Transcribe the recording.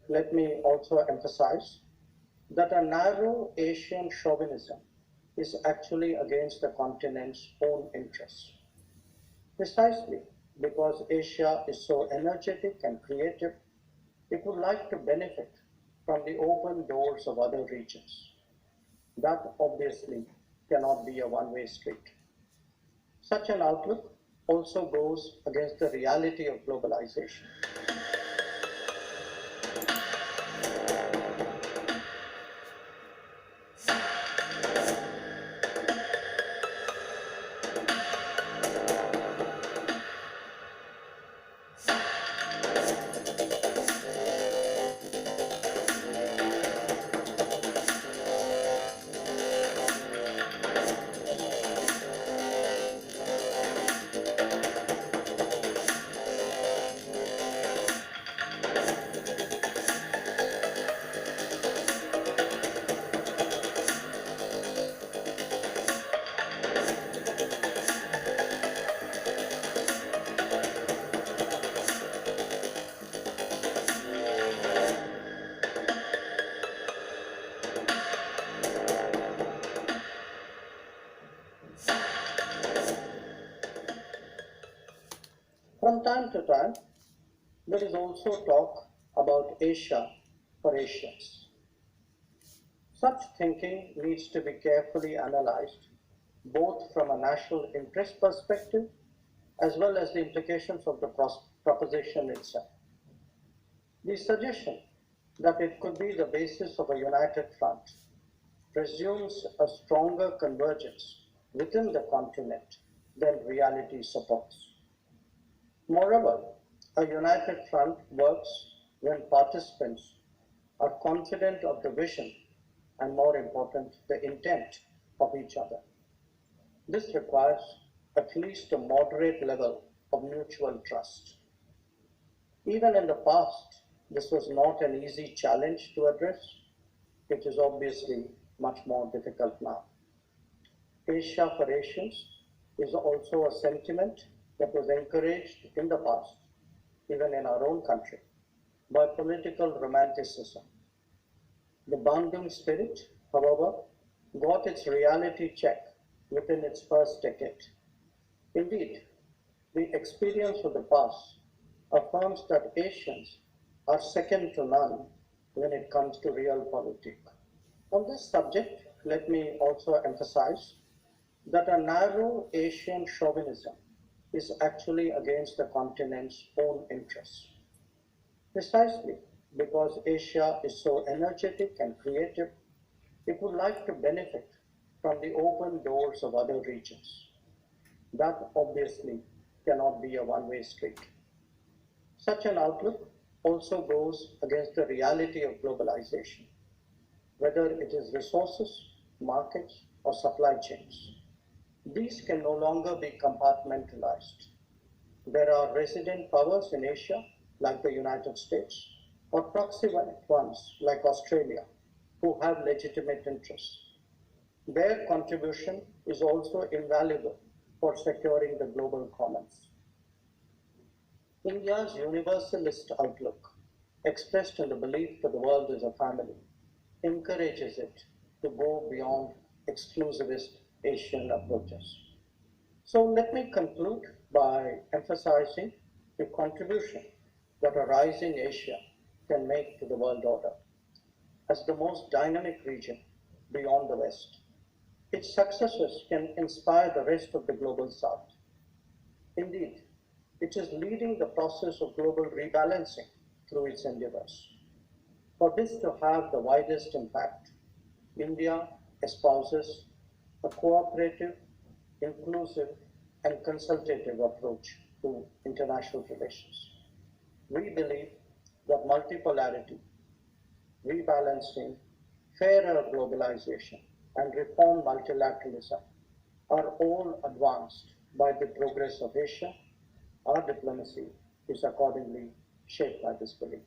let me also emphasize that a narrow Asian chauvinism is actually against the continent's own interests. Precisely because Asia is so energetic and creative, it would like to benefit from the open doors of other regions. That obviously cannot be a one-way street. Such an outlook also goes against the reality of globalization. From time to time, there is also talk about Asia for Asians. Such thinking needs to be carefully analyzed, both from a national interest perspective as well as the implications of the proposition itself. The suggestion that it could be the basis of a united front presumes a stronger convergence within the continent than reality supports. Moreover, a united front works when participants are confident of the vision and, more important, the intent of each other. This requires at least a moderate level of mutual trust. Even in the past, this was not an easy challenge to address. It is obviously much more difficult now. Asia for Asians is also a sentiment that was encouraged in the past, even in our own country, by political romanticism. The Bandung spirit, however, got its reality check within its first decade. Indeed, the experience of the past affirms that Asians are second to none when it comes to realpolitik. On this subject, let me also emphasize that a narrow Asian chauvinism is actually against the continent's own interests. Precisely because Asia is so energetic and creative, it would like to benefit from the open doors of other regions. That obviously cannot be a one-way street. Such an outlook also goes against the reality of globalization, whether it is resources, markets, or supply chains. These can no longer be compartmentalized. There are resident powers in Asia, like the United States, or proximate ones, like Australia, who have legitimate interests. Their contribution is also invaluable for securing the global commons. India's universalist outlook, expressed in the belief that the world is a family, encourages it to go beyond exclusivist Asian approaches. So let me conclude by emphasizing the contribution that a rising Asia can make to the world order. As the most dynamic region beyond the West, its successes can inspire the rest of the global South. Indeed, it is leading the process of global rebalancing through its endeavors. For this to have the widest impact, India espouses a cooperative, inclusive, and consultative approach to international relations. We believe that multipolarity, rebalancing, fairer globalization, and reform multilateralism are all advanced by the progress of Asia. Our diplomacy is accordingly shaped by this belief.